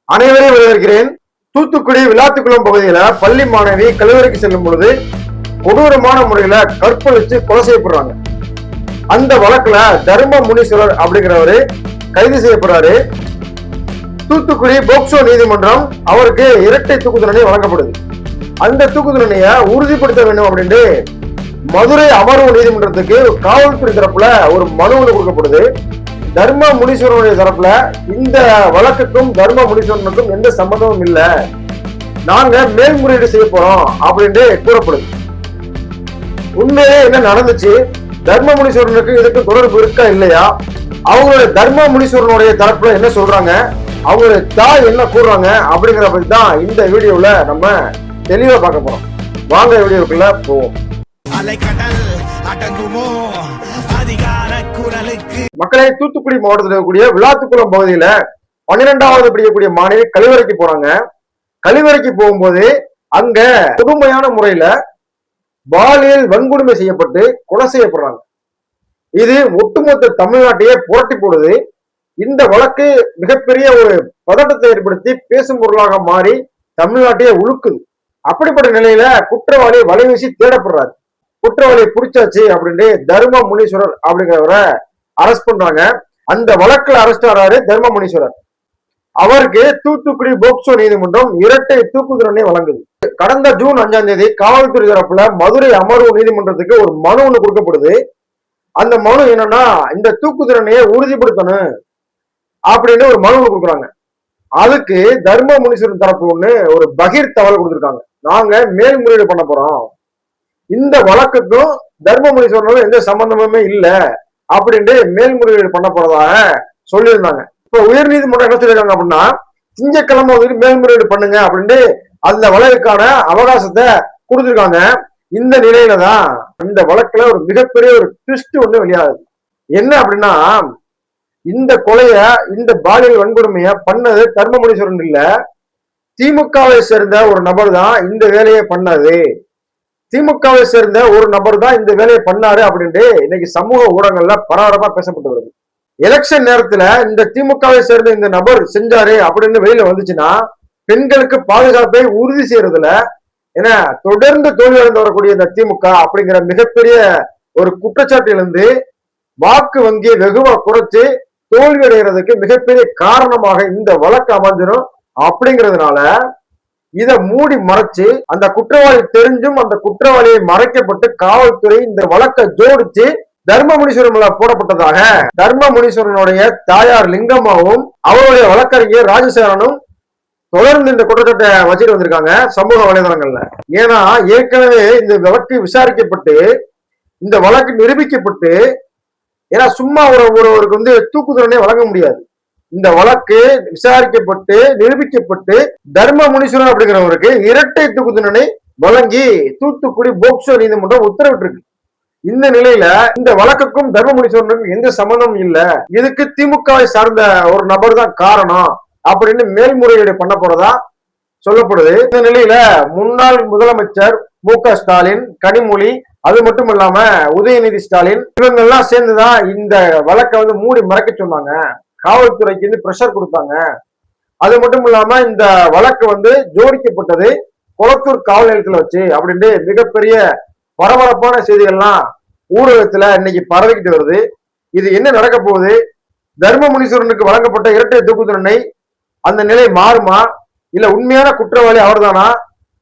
அனைவரையும் வரவேற்கிறேன். தூத்துக்குடி விளாத்துக்குளம் பகுதியில பள்ளி மாணவி கல்லூரிக்கு செல்லும் பொழுது கொடூரமான முறையில கற்பழிச்சு கொலை செய்யப்படுறாங்க. அந்த வழக்குல தர்ம முனீஸ்வரர் அப்படிங்கிறவரு கைது செய்யப்படுறாரு. தூத்துக்குடி போக்சோ நீதிமன்றம் அவருக்கு இரட்டை தூக்கு தண்டனை வழங்கப்படுது. அந்த தூக்கு தண்டனையை உறுதிப்படுத்த வேண்டும் அப்படின்ட்டு மதுரை அமர்வு நீதிமன்றத்துக்கு காவல்துறை தரப்புல ஒரு மனு கொடுக்கப்படுது. தர்ம முனீஸ்வரனுடைய தரப்புல இந்த வழக்குக்கும் தர்ம முனீஸ்வரனுக்கும் எந்த சம்பந்தமும் இல்லை, நாங்க மேல்முறையீடு செய்ய போறோம் அப்படின்ட்டு கூறப்படுது. உண்மையிலே என்ன நடந்துச்சு, தர்ம முனீஸ்வரனுக்கு இதுக்கு தொடர்பு இருக்கா இல்லையா, அவங்களுடைய தர்ம முனீஸ்வரனுடைய தரப்புல என்ன சொல்றாங்க, அவங்களுடைய தாய் என்ன கூறுறாங்க அப்படிங்கிற பத்தி தான் இந்த வீடியோல நம்ம தெளிவா பார்க்க போறோம். வாங்க வீடியோக்குள்ள போவோம். மக்களே, தூத்துக்குடி மாவட்டத்தில் இருக்கக்கூடிய விளாத்துக்குளம் பகுதியில 12வது படிக்கக்கூடிய மாணவி கழிவறைக்கு போறாங்க. கழிவறைக்கு போகும்போது அங்க கொடுமையான முறையில பாலியல் வன்கொடுமை செய்யப்பட்டு கொலை செய்யப்படுறாங்க. இது ஒட்டுமொத்த தமிழ்நாட்டையே புரட்டி போடுது. இந்த வழக்கு மிகப்பெரிய ஒரு பதட்டத்தை ஏற்படுத்தி பேசும் பொருளாக மாறி தமிழ்நாட்டையே உழுக்குது. அப்படிப்பட்ட நிலையில குற்றவாளி வலைவீசி தேடப்படுறாரு. குற்றவாளியை பிடிச்சாச்சு அப்படின்ட்டு தர்ம முனீஸ்வரர் அப்படிங்கிறவரை அரெஸ்ட் பண்றாங்க. அந்த வழக்குல அரெஸ்ட் ஆறாரு தர்ம முனீஸ்வரர். அவருக்கு தூத்துக்குடி போக்சோ நீதிமன்றம் இரட்டை தூக்கு தண்டனை வழங்குது. கடந்த ஜூன் 5ஆம் தேதி காவல்துறை தரப்புல மதுரை அமர்வு நீதிமன்றத்துக்கு ஒரு மனு ஒண்ணு கொடுக்கப்படுது. அந்த மனு என்னன்னா, இந்த தூக்கு தண்டனையை உறுதிப்படுத்தணும் அப்படின்னு ஒரு மனு கொடுக்குறாங்க. அதுக்கு தர்ம முனீஸ்வரன் தரப்பு ஒண்ணு ஒரு பகீர் தகவல் கொடுத்துருக்காங்க. நாங்க மேல்முறையீடு பண்ண போறோம், இந்த வழக்குக்கும் தர்ம முனீஸ்வரனுக்கும் எந்த சம்பந்தமுமே இல்லை அப்படின்ட்டு மேல்முறையீடு பண்ண போறதாக சொல்லியிருந்தாங்க. இப்ப உயர் நீதிமன்றம் என்ன சொல்லிருக்காங்க அப்படின்னா, திங்கட்கிழமை மேல்முறையீடு பண்ணுங்க அப்படின்ட்டு அந்த வழக்குக்கான அவகாசத்தை கொடுத்துருக்காங்க. இந்த நிலையில தான் இந்த வழக்குல ஒரு மிகப்பெரிய ஒரு ட்விஸ்ட் ஒண்ணு வெளியாகுது. என்ன அப்படின்னா, இந்த கொலைய இந்த பாலியல் வன்கொடுமைய பண்ணது தர்ம முனீஸ்வரன் இல்ல, திமுகவை சேர்ந்த ஒரு நபர் தான் இந்த வேலையை பண்ணது. திமுகவை சேர்ந்த ஒரு நபர் தான் இந்த வேலையை பண்ணாரு அப்படின்ட்டு இன்னைக்கு சமூக ஊடகங்கள்ல பரபரப்பா பேசப்பட்டு வருது. எலெக்ஷன் நேரத்துல இந்த திமுகவை சேர்ந்த இந்த நபர் செஞ்சாரு அப்படின்னு வெளியில வந்துச்சுன்னா பெண்களுக்கு பாதுகாப்பை உறுதி செய்யறதுல ஏன்னா தொடர்ந்து தோல்வி அடைந்து வரக்கூடிய இந்த திமுக அப்படிங்கிற மிகப்பெரிய ஒரு குற்றச்சாட்டிலிருந்து வாக்கு வங்கியை வெகுவா குறைச்சு தோல்வி அடைகிறதுக்கு மிகப்பெரிய காரணமாக இந்த வழக்கு அமைஞ்சிடும். அப்படிங்கிறதுனால இதை மூடி மறைச்சு அந்த குற்றவாளி தெரிஞ்சும் அந்த குற்றவாளியை மறைக்கப்பட்டு காவல்துறை இந்த வழக்கை ஜோடிச்சு தர்ம முனீஸ்வரன் போடப்பட்டதாக தர்ம முனீஸ்வரனுடைய தாயார் லிங்கம்மாவும் அவருடைய வழக்கறிஞர் ராஜசேகரனும் தொடர்ந்து இந்த குற்றச்சாட்டை வச்சுட்டு வந்திருக்காங்க சமூக வலைதளங்கள்ல. ஏன்னா ஏற்கனவே இந்த வழக்கு விசாரிக்கப்பட்டு இந்த வழக்கு நிரூபிக்கப்பட்டு, ஏன்னா சும்மா ஒருவருக்கு தூக்கு தண்டனை வழங்க முடியாது. இந்த வழக்கு விசாரிக்கப்பட்டு நிரூபிக்கப்பட்டு தர்ம முனீஸ்வரன் அப்படிங்கிறவருக்கு இரட்டை தூக்கு தண்டனை வழங்கி தூத்துக்குடி போக்சோ நீதிமன்றம் உத்தரவிட்டிருக்கு. இந்த நிலையில இந்த வழக்குக்கும் தர்ம முனீஸ்வரனுக்கும் எந்த சம்பந்தமும் இல்லை, இதுக்கு திமுகவை சார்ந்த ஒரு நபர் தான் காரணம் அப்படின்னு மேல்முறையீடு பண்ண போறதா சொல்லப்படுது. இந்த நிலையில முன்னாள் முதலமைச்சர் மு.க. ஸ்டாலின், கனிமொழி, அது மட்டும் இல்லாம உதயநிதி ஸ்டாலின் இவங்க எல்லாம் சேர்ந்துதான் இந்த வழக்கை மூடி மறைக்க சொன்னாங்க, காவல்துறைக்கு பிரஷர் கொடுத்தாங்க. அது மட்டும் இல்லாம இந்த வழக்கு ஜோடிக்கப்பட்டது கொளத்தூர் காவல் நிலையத்துல வச்சு அப்படின்ட்டு மிகப்பெரிய பரபரப்பான செய்திகள்லாம் ஊடகத்துல இன்னைக்கு பரவிக்கிட்டு வருது. இது என்ன நடக்க போகுது, தர்ம முனீஸ்வரனுக்கு வழங்கப்பட்ட இரட்டை தூக்கு தண்டனை அந்த நிலை மாறுமா, இல்ல உண்மையான குற்றவாளி அவர்தானா,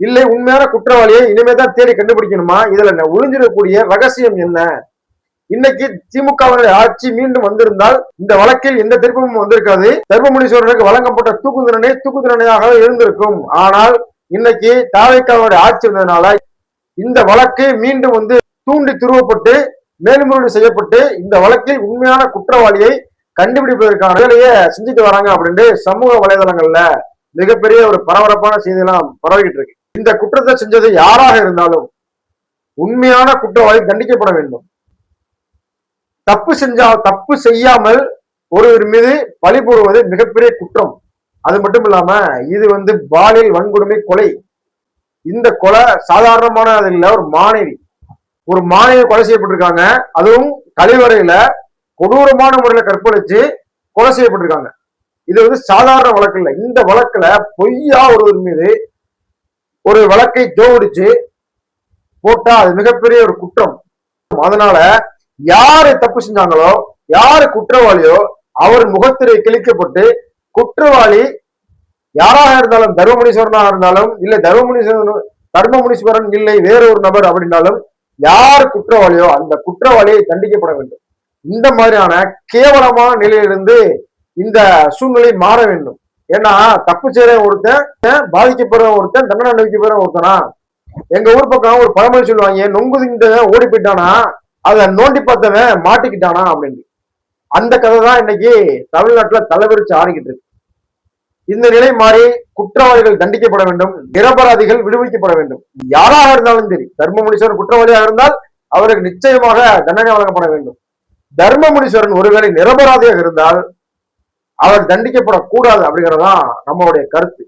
இல்லை உண்மையான குற்றவாளியை இனிமே தான் தேடி கண்டுபிடிக்கணுமா, இதுல ஒளிஞ்சிடக்கூடிய ரகசியம் என்ன? இன்னைக்கு திமுகவினுடைய ஆட்சி மீண்டும் வந்திருந்தால் இந்த வழக்கில் எந்த திருப்பமும் வந்திருக்காது. தர்ம முனீஸ்வரனுக்கு வழங்கப்பட்ட தூக்கு தண்டனையாக இருந்திருக்கும். ஆனால் இன்னைக்கு தாவேக்காவுடைய ஆட்சி வந்ததுனால இந்த வழக்கு மீண்டும் தூண்டி துருவப்பட்டு மேல்முறையீடு செய்யப்பட்டு இந்த வழக்கில் உண்மையான குற்றவாளியை கண்டுபிடிப்பதற்கான வேலையை செஞ்சுட்டு வராங்க அப்படின்ட்டு சமூக வலைதளங்கள்ல மிகப்பெரிய ஒரு பரபரப்பான செய்தியெல்லாம் பரவிக்கிட்டு இருக்கு. இந்த குற்றத்தை செஞ்சது யாராக இருந்தாலும் உண்மையான குற்றவாளி தண்டிக்கப்பட வேண்டும். தப்பு செய்யாமல் ஒருவர் மீது பழி போடுவது மிகப்பெரிய குற்றம். அது மட்டும் இல்லாம இது பாலியல் வன்கொடுமை கொலை. இந்த கொலை சாதாரணமானது இல்ல, ஒரு மாணவி கொலை செய்யப்பட்டிருக்காங்க. அதுவும் கழிவறையில கொடூரமான முறையில கற்பழிச்சு கொலை செய்யப்பட்டிருக்காங்க. இது வந்து சாதாரண வழக்கு இல்லை. இந்த வழக்குல பொய்யா ஒருவர் மீது ஒரு வழக்கை ஜோடிச்சு போட்டா அது மிகப்பெரிய ஒரு குற்றம். அதனால யாரு தப்பு செஞ்சாங்களோ, யாரு குற்றவாளியோ அவர் முகத்திரை கிழிக்கப்பட்டு, குற்றவாளி யாராக இருந்தாலும், தர்மமுனீஸ்வரனாக இருந்தாலும் இல்ல தர்மமுனீஸ்வரன் இல்லை வேற ஒரு நபர் அப்படின்னாலும் யார் குற்றவாளியோ அந்த குற்றவாளியை தண்டிக்கப்பட வேண்டும். இந்த மாதிரியான கேவலமான நிலையிலிருந்து இந்த சூழ்நிலை மாற வேண்டும். ஏன்னா தப்பு செய்யற ஒருத்தன், பாதிக்கப்படுற ஒருத்தன், தண்டனை அனுபவிக்கப்படுற ஒருத்தனா. எங்க ஊர் பக்கம் ஒரு பழமொழி சொல்லுவாங்க, நொங்கு திண்டவன் ஓடி போயிட்டானா, அதை நோண்டி பார்த்தவன் மாட்டிக்கிட்டானா அப்படின்னு. அந்த கதை தான் இன்னைக்கு தமிழ்நாட்டுல தலைவரிச்சு ஆடிக்கிட்டு இருக்கு. இந்த நிலை மாறி குற்றவாளிகள் தண்டிக்கப்பட வேண்டும், நிரபராதிகள் விடுவிக்கப்பட வேண்டும். யாராக இருந்தாலும் சரி, தர்மமுனீஸ்வரன் குற்றவாளியாக இருந்தால் அவருக்கு நிச்சயமாக தண்டனை வழங்கப்பட வேண்டும். தர்மமுனீஸ்வரன் ஒருவேளை நிரபராதியாக இருந்தால் அவர் தண்டிக்கப்படக்கூடாது அப்படிங்கறதான் நம்மளுடைய கருத்து.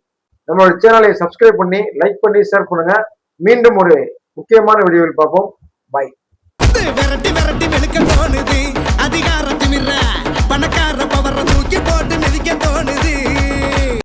நம்மளுடைய சேனலை சப்ஸ்கிரைப் பண்ணி, லைக் பண்ணி, ஷேர் பண்ணுங்க. மீண்டும் ஒரு முக்கியமான வீடியோவில் பார்ப்போம். பை. விரட்டி விரட்டி வெளுக்க தோணுது அதிகாரத்தின்